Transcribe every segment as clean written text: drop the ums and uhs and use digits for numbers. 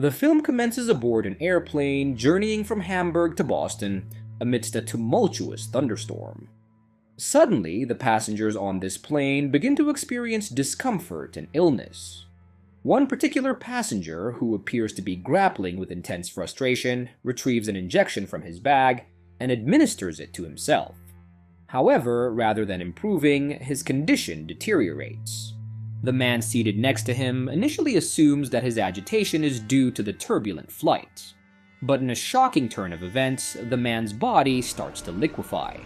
The film commences aboard an airplane journeying from Hamburg to Boston amidst a tumultuous thunderstorm. Suddenly, the passengers on this plane begin to experience discomfort and illness. One particular passenger, who appears to be grappling with intense frustration, retrieves an injection from his bag and administers it to himself. However, rather than improving, his condition deteriorates. The man seated next to him initially assumes that his agitation is due to the turbulent flight. But in a shocking turn of events, the man's body starts to liquefy.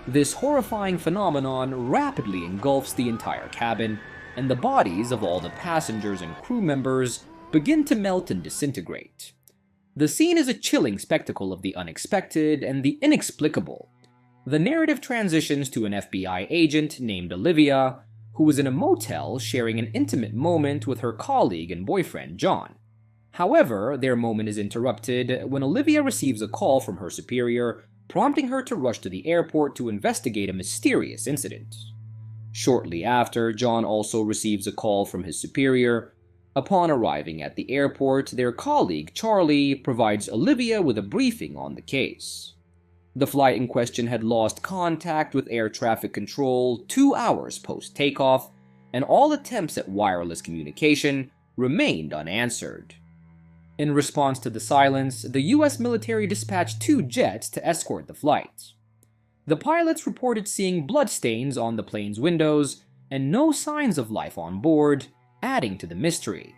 This horrifying phenomenon rapidly engulfs the entire cabin, and the bodies of all the passengers and crew members begin to melt and disintegrate. The scene is a chilling spectacle of the unexpected and the inexplicable. The narrative transitions to an FBI agent named Olivia, who is in a motel sharing an intimate moment with her colleague and boyfriend, John. However, their moment is interrupted when Olivia receives a call from her superior, prompting her to rush to the airport to investigate a mysterious incident. Shortly after, John also receives a call from his superior. Upon arriving at the airport, their colleague, Charlie, provides Olivia with a briefing on the case. The flight in question had lost contact with air traffic control 2 hours post-takeoff, and all attempts at wireless communication remained unanswered. In response to the silence, the US military dispatched 2 jets to escort the flight. The pilots reported seeing bloodstains on the plane's windows and no signs of life on board, adding to the mystery.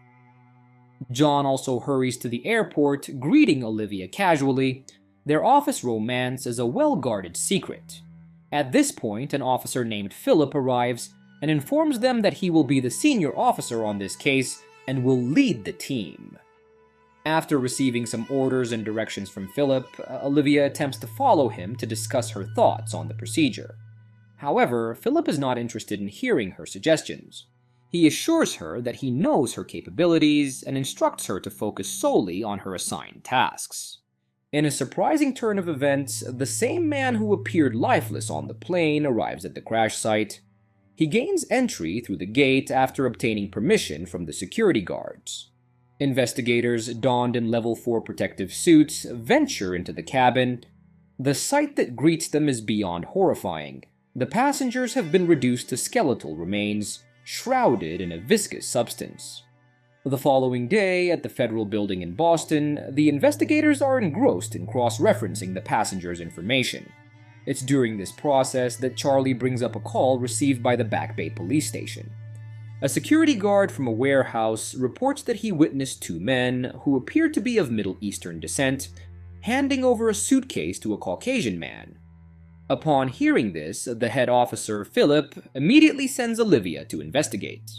John also hurries to the airport, greeting Olivia casually. Their office romance is a well-guarded secret. At this point, an officer named Philip arrives and informs them that he will be the senior officer on this case and will lead the team. After receiving some orders and directions from Philip, Olivia attempts to follow him to discuss her thoughts on the procedure. However, Philip is not interested in hearing her suggestions. He assures her that he knows her capabilities and instructs her to focus solely on her assigned tasks. In a surprising turn of events, the same man who appeared lifeless on the plane arrives at the crash site. He gains entry through the gate after obtaining permission from the security guards. Investigators, donned in Level 4 protective suits, venture into the cabin. The sight that greets them is beyond horrifying. The passengers have been reduced to skeletal remains, shrouded in a viscous substance. The following day, at the Federal Building in Boston, the investigators are engrossed in cross-referencing the passengers' information. It's during this process that Charlie brings up a call received by the Back Bay police station. A security guard from a warehouse reports that he witnessed 2 men, who appeared to be of Middle Eastern descent, handing over a suitcase to a Caucasian man. Upon hearing this, the head officer, Philip, immediately sends Olivia to investigate.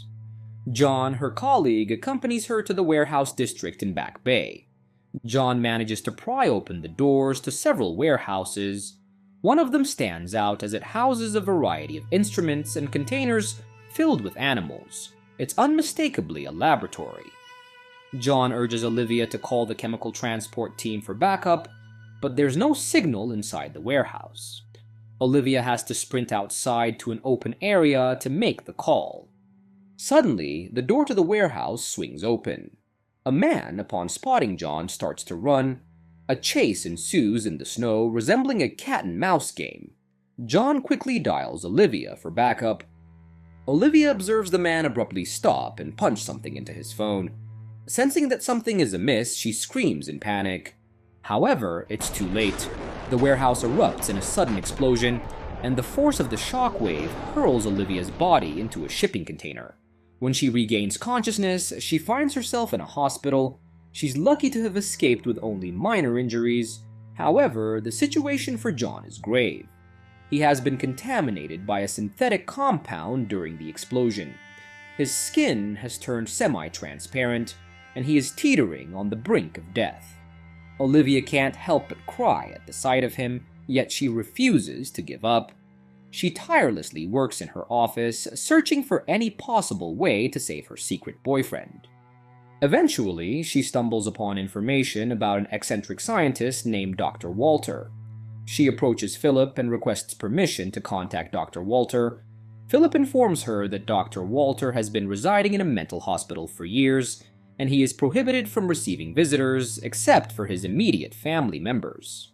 John, her colleague, accompanies her to the warehouse district in Back Bay. John manages to pry open the doors to several warehouses. One of them stands out as it houses a variety of instruments and containers filled with animals. It's unmistakably a laboratory. John urges Olivia to call the chemical transport team for backup, but there's no signal inside the warehouse. Olivia has to sprint outside to an open area to make the call. Suddenly, the door to the warehouse swings open. A man, upon spotting John, starts to run. A chase ensues in the snow, resembling a cat-and-mouse game. John quickly dials Olivia for backup. Olivia observes the man abruptly stop and punch something into his phone. Sensing that something is amiss, she screams in panic. However, it's too late. The warehouse erupts in a sudden explosion, and the force of the shockwave hurls Olivia's body into a shipping container. When she regains consciousness, she finds herself in a hospital. She's lucky to have escaped with only minor injuries. However, the situation for John is grave. He has been contaminated by a synthetic compound during the explosion. His skin has turned semi-transparent, and he is teetering on the brink of death. Olivia can't help but cry at the sight of him, yet she refuses to give up. She tirelessly works in her office, searching for any possible way to save her secret boyfriend. Eventually, she stumbles upon information about an eccentric scientist named Dr. Walter. She approaches Philip and requests permission to contact Dr. Walter. Philip informs her that Dr. Walter has been residing in a mental hospital for years, and he is prohibited from receiving visitors except for his immediate family members.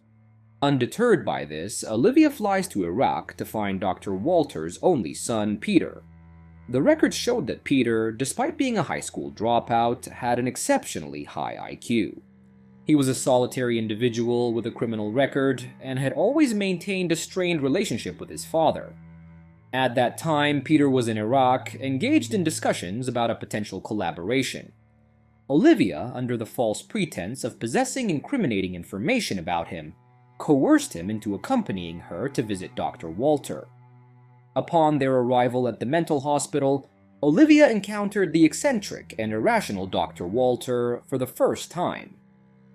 Undeterred by this, Olivia flies to Iraq to find Dr. Walter's only son, Peter. The records showed that Peter, despite being a high school dropout, had an exceptionally high IQ. He was a solitary individual with a criminal record and had always maintained a strained relationship with his father. At that time, Peter was in Iraq, engaged in discussions about a potential collaboration. Olivia, under the false pretense of possessing incriminating information about him, coerced him into accompanying her to visit Dr. Walter. Upon their arrival at the mental hospital, Olivia encountered the eccentric and irrational Dr. Walter for the first time.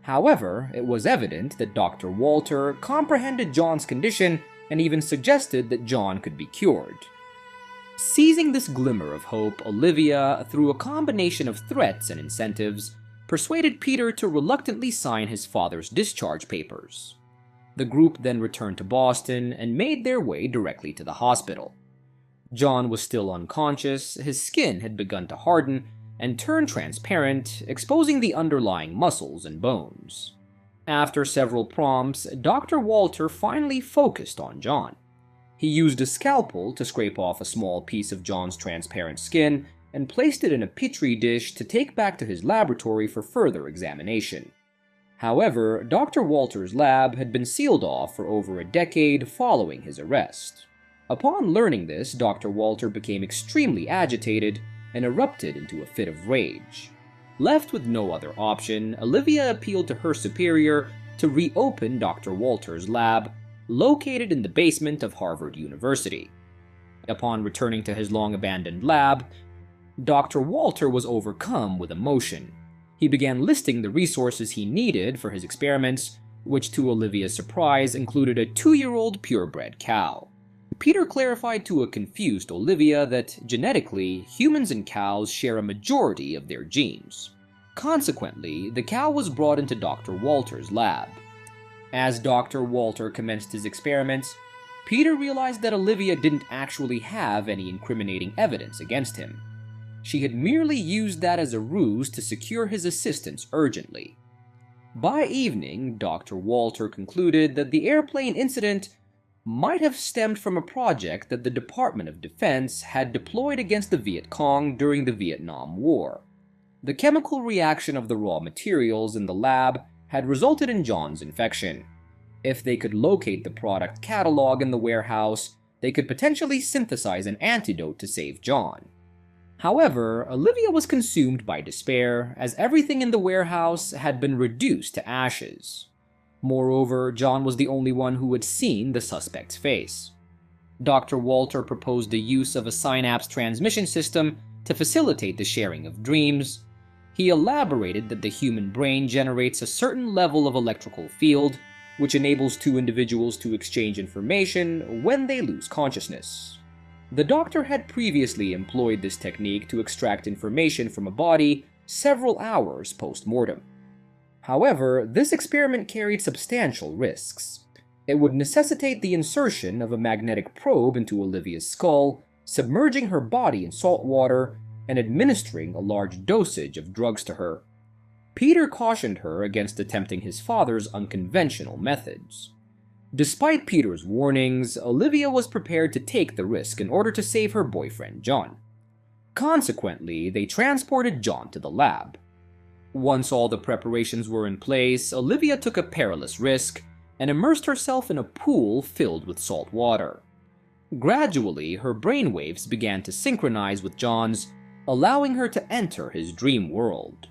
However, it was evident that Dr. Walter comprehended John's condition and even suggested that John could be cured. Seizing this glimmer of hope, Olivia, through a combination of threats and incentives, persuaded Peter to reluctantly sign his father's discharge papers. The group then returned to Boston and made their way directly to the hospital. John was still unconscious, his skin had begun to harden and turn transparent, exposing the underlying muscles and bones. After several prompts, Dr. Walter finally focused on John. He used a scalpel to scrape off a small piece of John's transparent skin and placed it in a petri dish to take back to his laboratory for further examination. However, Dr. Walter's lab had been sealed off for over a decade following his arrest. Upon learning this, Dr. Walter became extremely agitated and erupted into a fit of rage. Left with no other option, Olivia appealed to her superior to reopen Dr. Walter's lab, located in the basement of Harvard University. Upon returning to his long-abandoned lab, Dr. Walter was overcome with emotion. He began listing the resources he needed for his experiments, which to Olivia's surprise included a 2-year-old purebred cow. Peter clarified to a confused Olivia that, genetically, humans and cows share a majority of their genes. Consequently, the cow was brought into Dr. Walter's lab. As Dr. Walter commenced his experiments, Peter realized that Olivia didn't actually have any incriminating evidence against him. She had merely used that as a ruse to secure his assistance urgently. By evening, Dr. Walter concluded that the airplane incident might have stemmed from a project that the Department of Defense had deployed against the Viet Cong during the Vietnam War. The chemical reaction of the raw materials in the lab had resulted in John's infection. If they could locate the product catalog in the warehouse, they could potentially synthesize an antidote to save John. However, Olivia was consumed by despair, as everything in the warehouse had been reduced to ashes. Moreover, John was the only one who had seen the suspect's face. Dr. Walter proposed the use of a synapse transmission system to facilitate the sharing of dreams. He elaborated that the human brain generates a certain level of electrical field, which enables two individuals to exchange information when they lose consciousness. The doctor had previously employed this technique to extract information from a body several hours post-mortem. However, this experiment carried substantial risks. It would necessitate the insertion of a magnetic probe into Olivia's skull, submerging her body in salt water, and administering a large dosage of drugs to her. Peter cautioned her against attempting his father's unconventional methods. Despite Peter's warnings, Olivia was prepared to take the risk in order to save her boyfriend, John. Consequently, they transported John to the lab. Once all the preparations were in place, Olivia took a perilous risk and immersed herself in a pool filled with salt water. Gradually, her brainwaves began to synchronize with John's, allowing her to enter his dream world.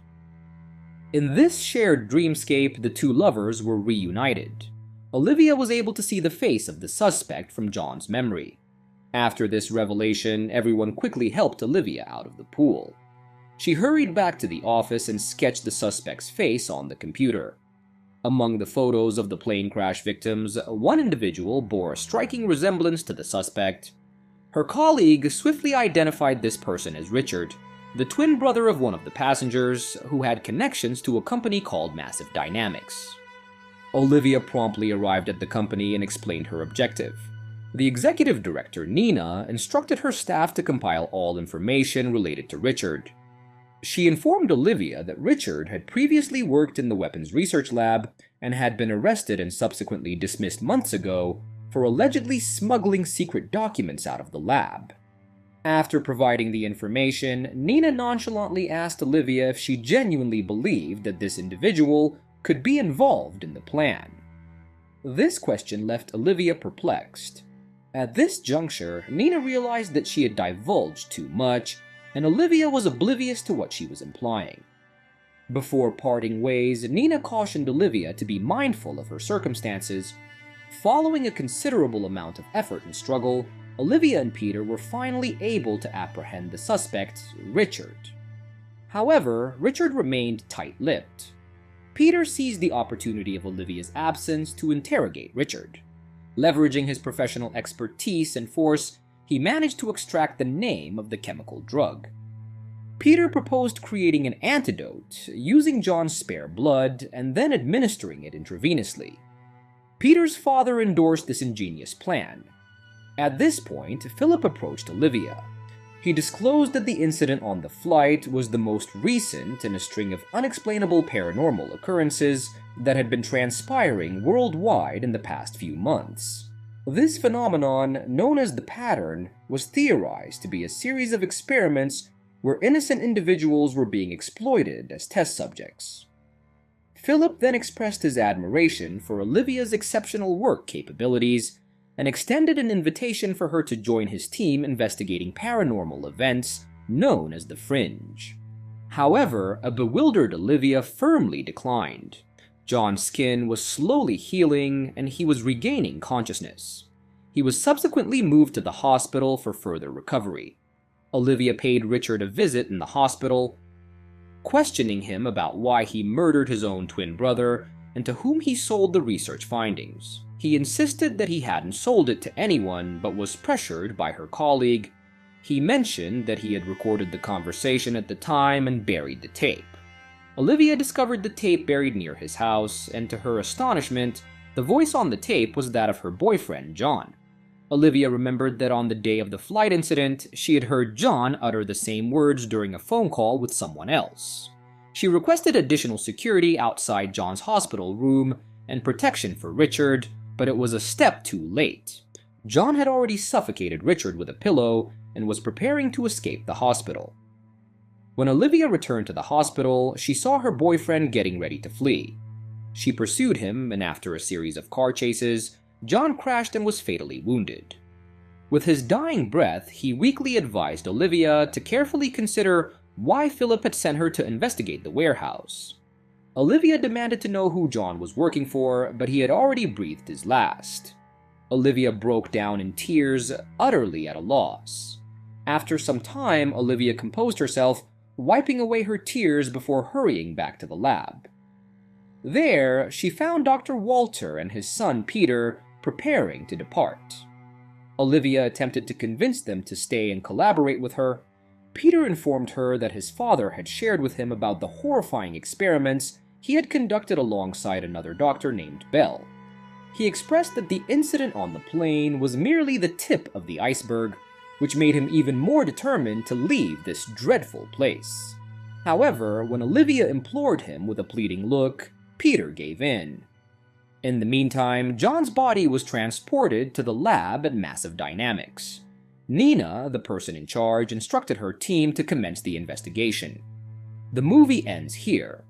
In this shared dreamscape, the two lovers were reunited. Olivia was able to see the face of the suspect from John's memory. After this revelation, everyone quickly helped Olivia out of the pool. She hurried back to the office and sketched the suspect's face on the computer. Among the photos of the plane crash victims, one individual bore a striking resemblance to the suspect. Her colleague swiftly identified this person as Richard, the twin brother of one of the passengers, who had connections to a company called Massive Dynamics. Olivia promptly arrived at the company and explained her objective. The executive director, Nina, instructed her staff to compile all information related to Richard. She informed Olivia that Richard had previously worked in the weapons research lab and had been arrested and subsequently dismissed months ago for allegedly smuggling secret documents out of the lab. After providing the information, Nina nonchalantly asked Olivia if she genuinely believed that this individual could be involved in the plan. This question left Olivia perplexed. At this juncture, Nina realized that she had divulged too much, and Olivia was oblivious to what she was implying. Before parting ways, Nina cautioned Olivia to be mindful of her circumstances. Following a considerable amount of effort and struggle, Olivia and Peter were finally able to apprehend the suspect, Richard. However, Richard remained tight-lipped. Peter seized the opportunity of Olivia's absence to interrogate Richard. Leveraging his professional expertise and force, he managed to extract the name of the chemical drug. Peter proposed creating an antidote using John's spare blood and then administering it intravenously. Peter's father endorsed this ingenious plan. At this point, Philip approached Olivia. He disclosed that the incident on the flight was the most recent in a string of unexplainable paranormal occurrences that had been transpiring worldwide in the past few months. This phenomenon, known as the pattern, was theorized to be a series of experiments where innocent individuals were being exploited as test subjects. Philip then expressed his admiration for Olivia's exceptional work capabilities and extended an invitation for her to join his team investigating paranormal events known as the Fringe. However, a bewildered Olivia firmly declined. John's skin was slowly healing and he was regaining consciousness. He was subsequently moved to the hospital for further recovery. Olivia paid Richard a visit in the hospital, questioning him about why he murdered his own twin brother and to whom he sold the research findings. He insisted that he hadn't sold it to anyone but was pressured by her colleague. He mentioned that he had recorded the conversation at the time and buried the tape. Olivia discovered the tape buried near his house, and to her astonishment, the voice on the tape was that of her boyfriend, John. Olivia remembered that on the day of the flight incident, she had heard John utter the same words during a phone call with someone else. She requested additional security outside John's hospital room and protection for Richard, but it was a step too late. John had already suffocated Richard with a pillow and was preparing to escape the hospital. When Olivia returned to the hospital, she saw her boyfriend getting ready to flee. She pursued him, and after a series of car chases, John crashed and was fatally wounded. With his dying breath, he weakly advised Olivia to carefully consider why Philip had sent her to investigate the warehouse. Olivia demanded to know who John was working for, but he had already breathed his last. Olivia broke down in tears, utterly at a loss. After some time, Olivia composed herself, wiping away her tears before hurrying back to the lab. There, she found Dr. Walter and his son Peter preparing to depart. Olivia attempted to convince them to stay and collaborate with her. Peter informed her that his father had shared with him about the horrifying experiments he had conducted alongside another doctor named Bell. He expressed that the incident on the plane was merely the tip of the iceberg, which made him even more determined to leave this dreadful place. However, when Olivia implored him with a pleading look, Peter gave in. In the meantime, John's body was transported to the lab at Massive Dynamics. Nina, the person in charge, instructed her team to commence the investigation. The movie ends here.